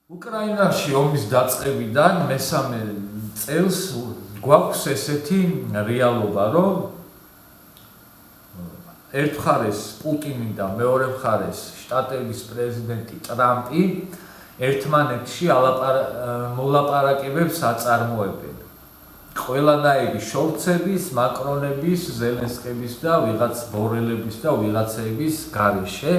უკრაინაში ომის დაწყებიდან მესამე წელს გვაქვს ესეთი რეალობა, რომ ერთ მხარეს პუტინი და მეორე მხარეს შტატების პრეზიდენტი ტრამპი ერთმანეთში მოლაპარაკებებს აწარმოებენ. ყველანაირი შორცების, მაკრონების, ზელენსკების და ვიღაც ბორელების და ვიღაცების გარეშე.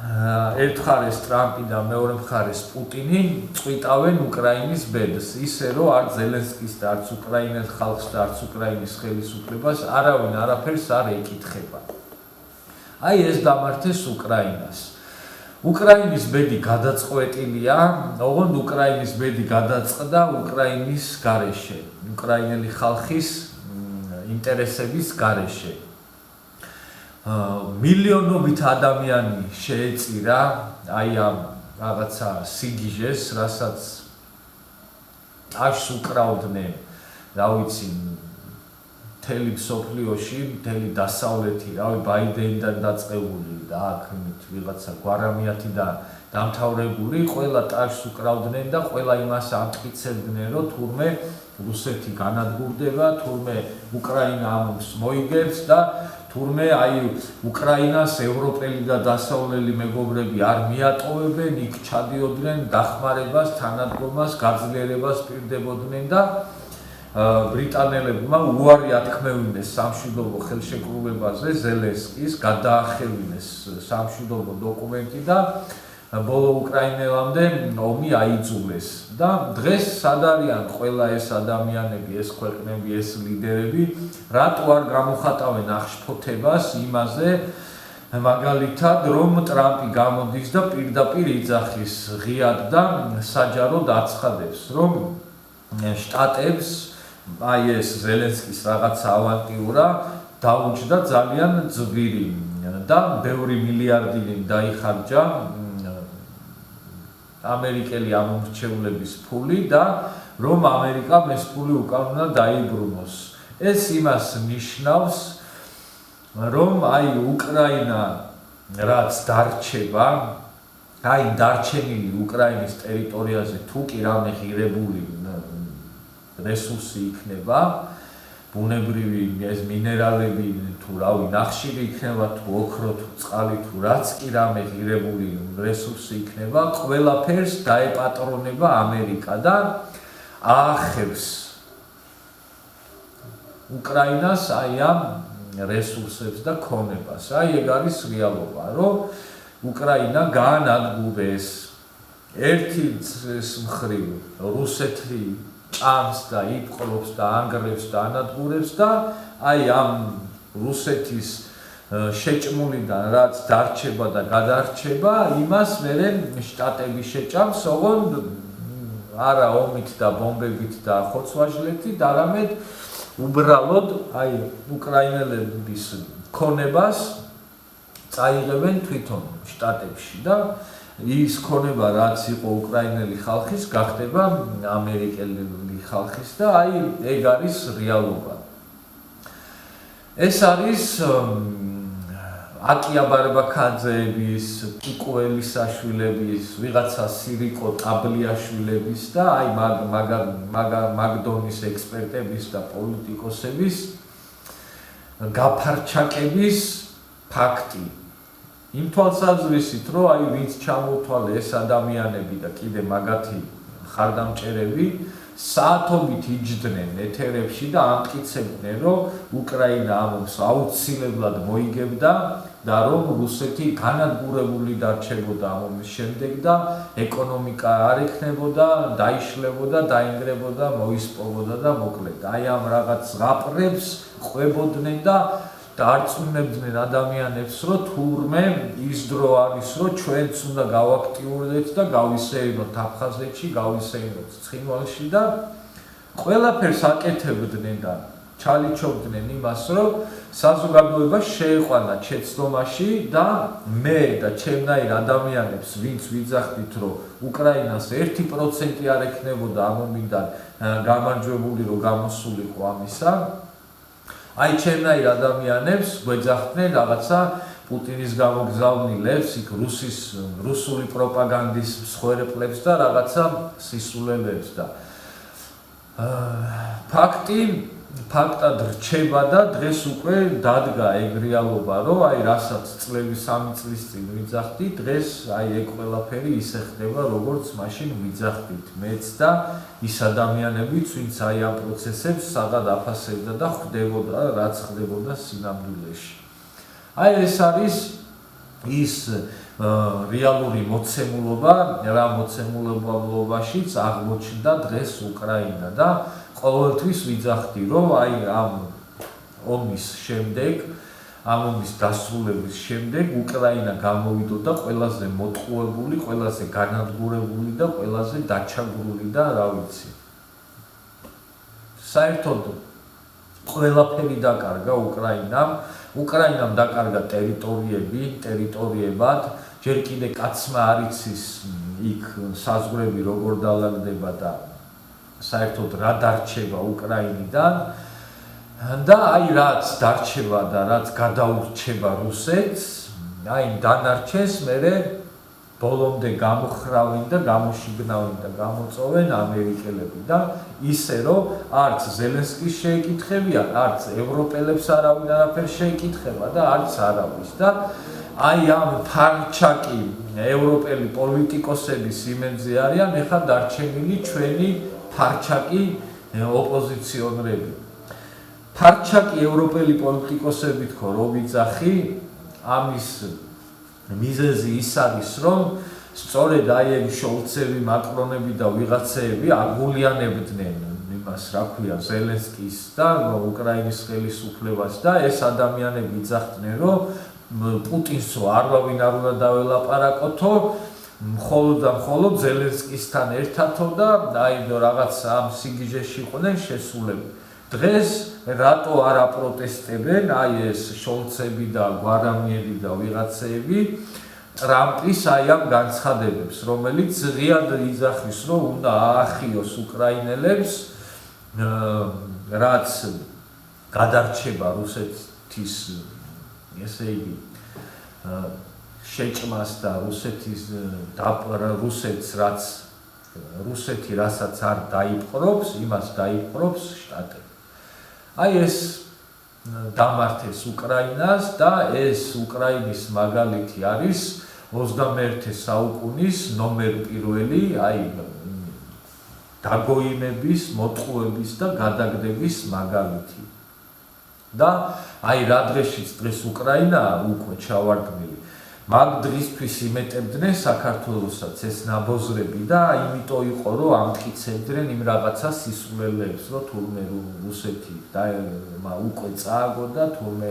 ერთ მხარეს ტრამპი და მეორე მხარეს პუტინი წვიტავენ უკრაინის ბედს, ისე რომ არ ზელენსკის და არც უკრაინის ხალხს და არც უკრაინის ხელისუფლებას არავინ არაფერს არ ეკითხება. აი ეს დამართეს უკრაინას. უკრაინის ბედი გადაწყვეტილია, ოღონდ უკრაინის ბედი გადაწყდა უკრაინის გარეშე, უკრაინელი ხალხის ინტერესების გარეშე. მილიონობით ადამიანი შეეწირა აი ამ რაღაცა სიგიჟეს, რასაც ტაშს უკრავდნენ, რა ვიცი, მთელი მსოფლიოში, მთელი დასავლეთი, რავი, ბაიდენიდან დაწყებული და აქ ვიღაცა გვარამიათი და დამთავრებული, ყველა ტაშს უკრავდნენ და ყველა იმას ამტკიცებდნენ, რომ თურმე რუსეთი განადგურდება, თურმე უკრაინა ამს მოიგებს და თურმე აი უკრაინას ევროპელი და დასავლელი მეგობრები არ მიატოვებენ, იქ ჩადიოდნენ დახმარებას, თანადგომას, გაძლიერებას პირდებოდნენ და ბრიტანელებმა უარი ათქმევინეს სამშვიდობო ხელშეკრულებაზე, ზელენსკის გადაახევინეს სამშვიდობო დოკუმენტი და ბოლო უკრაინელამდე ომი აიძულეს. და დღეს სად არიან ყველა ეს ადამიანები, ეს ქვეყნები, ეს ლიდერები, რატო არ გამოხატავენ აღშფოთებას იმაზე, მაგალითად, რომ ტრამპი გამოდის და პირდაპირ იძახის ღიად და საჯაროდ აცხადებს, რომ შტატებს აი ეს ზელენსკის რაღაცა ავანტიურა დაუჯდა ძალიან ძვირი და ბევრი მილიარდი დაიხარჯა ამერიკელი ამომრჩევლების ფული და რომ ამერიკამ ეს ფული უკან უნდა დაიბრუნოს. ეს იმას ნიშნავს, რომ აი უკრაინა რაც დარჩება, აი დარჩენილი უკრაინის ტერიტორიაზე თუ კი რამე ღირებული რესურსი იქნება, ბუნებრივი ეს მინერალები თუ რავი ნახშირი იქნება თუ ოქრო თუ წყალი თუ რაც კი რამე ღირებული რესურსი იქნება, ყველაფერს დაეპატრონება ამერიკა და აახევს უკრაინას აი ამ რესურსებს და ქონებას. აი ეგ არის რეალობა, რომ უკრაინა გაანადგურეს ერთი მხრივ რუსეთი ჭამს და იპყრობს და ანგრევს და ანადგურებს და აი ამ რუსეთის შეჭმულიდან რაც დარჩება და გადარჩება, იმას მერე შტატები შეჭამს, ოღონდ არა ომით და ბომბებით და ხოცვაჟლეთით, არამედ უბრალოდ აი უკრაინელების ქონებას წაიღებენ თვითონ შტატებში და ის ქონება რაც იყო უკრაინელი ხალხის, გახდება ამერიკელი ხალხის და აი ეგ არის რეალობა. ეს არის აკია ბარბაქაძეების, კიკო ელისაშვილების, ვიღაცა სირიკო ტაბლიაშვილების და აი მაგდონის ექსპერტების და პოლიტიკოსების გაფარჩაკების ფაქტი. იმ თვალსაზრისით, რომ აი ვინც ჩამოთვალე ეს ადამიანები და კიდე მაგათი მხარდამჭერები საათობით იჯდნენ ეთერებში და ამტკიცებდნენ, რომ უკრაინა ამობს აუცილებლად მოიგებდა და რომ რუსეთი განადგურებული დარჩებოდა ამ ომის შემდეგ და ეკონომიკა არ ექნებოდა, დაიშლებოდა, დაინგრებოდა, მოისპოვოდა და მოკლედ. აი ამ რაღაც ზღაპრებს ყვებოდნენ და არწმუნებდნენ ადამიანებს, რომ თურმე ის დრო არის, რომ ჩვენც უნდა გავაქტიურდეთ და გავისეიროთ აფხაზეთში, გავისეიროთ ცხინვალში და ყველაფერს აკეთებდნენ და ჩალიჩობდნენ იმას, რომ საზოგადოება შეეყვანა ჩეცდომაში და მე და ჩემნაირ ადამიანებს, ვინც ვიძახდით, რომ უკრაინას 1% არ ექნებოდა ამ ომიდან გამარჯვებული, რომ გამოსულიყო ამისა, აი ჩემნაირ ადამიანებს გვეძახდნენ რაღაცა პუტინის გამოგზავნილებს, იქ რუსული პროპაგანდის მსხვერპლებს და რაღაცა სისულელებს და ფაქტად რჩება და დღეს უკვე დადგა ეგ რეალობა, რომ აი რასაც წლების 3 წლის წინ ვიძახდი, დღეს აი ეგ ყველაფერი ისე ხდება, როგორც მაშინ ვიძახდით მეც და ის ადამიანებიც, ვინც აი ამ პროცესებს საღად აფასებდა და ხვდებოდა, რაც ხდებოდა სინამდვილეში. აი ეს არის ის რეალური მოცემულობა, რა მოცემულობაშიც აღმოჩნდა დღეს უკრაინა და ყოველთვის ვიძახდი, რომ აი ამ ომის შემდეგ, ამ ომის დასრულების შემდეგ უკრაინა გამოვიდოდა ყველაზე მოტყუებული, ყველაზე განადგურებული და ყველაზე დაჩაგრული და რა ვიცი. საერთოდ ყველაფერი დაკარგა უკრაინამ დაკარგა ტერიტორიებად, ჯერ კიდე კაცმა არ იცის იქ საზღვრები როგორ დალაგდება და საერთოდ რა დარჩება უკრაინიდან და აი რაც დარჩება და რაც გადაურჩება რუსეთს, აი დანარჩენს მერე ბოლომდე გამოხრავენ და გამოშიგნავენ და გამოწოვენ ამერიკელები და ისე რომ არც ზელენსკის შეეკითხებია, არც ევროპელებს არავინ არაფერს შეეკითხება და არც არავის და აი ამ ფარჩაკი ევროპელი პოლიტიკოსების იმენზე არიან ეხლა დარჩენილი ჩვენი ფარჩაკი ოპოზიციონრები. ფარჩაკი ევროპელი პოლიტიკოსები თქო რომ ვიძახი, ამის მიზეზი ის არის, რომ სწორედ აი ეგ შოლცები, მაკრონები და ვიღაცეები აგულიანებდნენ იმას, რა ქვია, ზელენსკის და უკრაინის ხელისუფლებას და ეს ადამიანები იძახდნენ, რომ პუტინს არავინ არ უნდა დაველაპარაკოთო, მხოლოდ ზელენსკისთან ერთადო და აი რაღაც ამ სიგიჟეში იყვნენ შესულები. დღეს რატო არ აპროტესტებენ აი ეს შოლცები და გვარამიები და ვიღაცეები ტრამპის აი ამ განცხადებებს, რომელიც ღიად იძახის, რომ უნდა აახიოს უკრაინელებს, რაც გადარჩება რუსეთის ესე იგი შეჭმას და რუსეთი რასაც არ დაიპყრობს, იმას დაიპყრობს შტატები. აი ეს დამართეს უკრაინას და ეს უკრაინის მაგალითი არის 21 საუკუნის ნომერ 1 აი დაგოიმების, მოტყუების და გადაგდების მაგალითი. და აი რა დღეს უკრაინაა უკვე ჩავარდნილი. მაგ დღისთვის იმეტებდნენ საქართველოსაც ეს ნაბოზრები და იმიტომ იყო რომ ამტკიცებდნენ იმ რაღაცა სისულელეებს, რომ თურმე რუსეთი უკვე წააგო და თურმე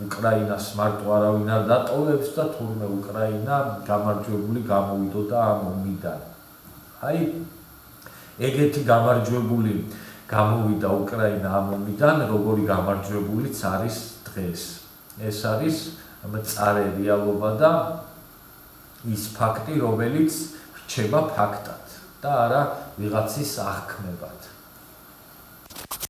უკრაინას მარტო არავინ არ დატოვებს და თურმე უკრაინა გამარჯვებული გამოვიდოდა ამ ომიდან. აი ეგეთი გამარჯვებული გამოვიდა უკრაინა ამ ომიდან, როგორი გამარჯვებულიც არის დღეს. ეს არის მწარე რეალობა და ის ფაქტი, რომელიც რჩება ფაქტად და არა ვიღაცის აღქმებად.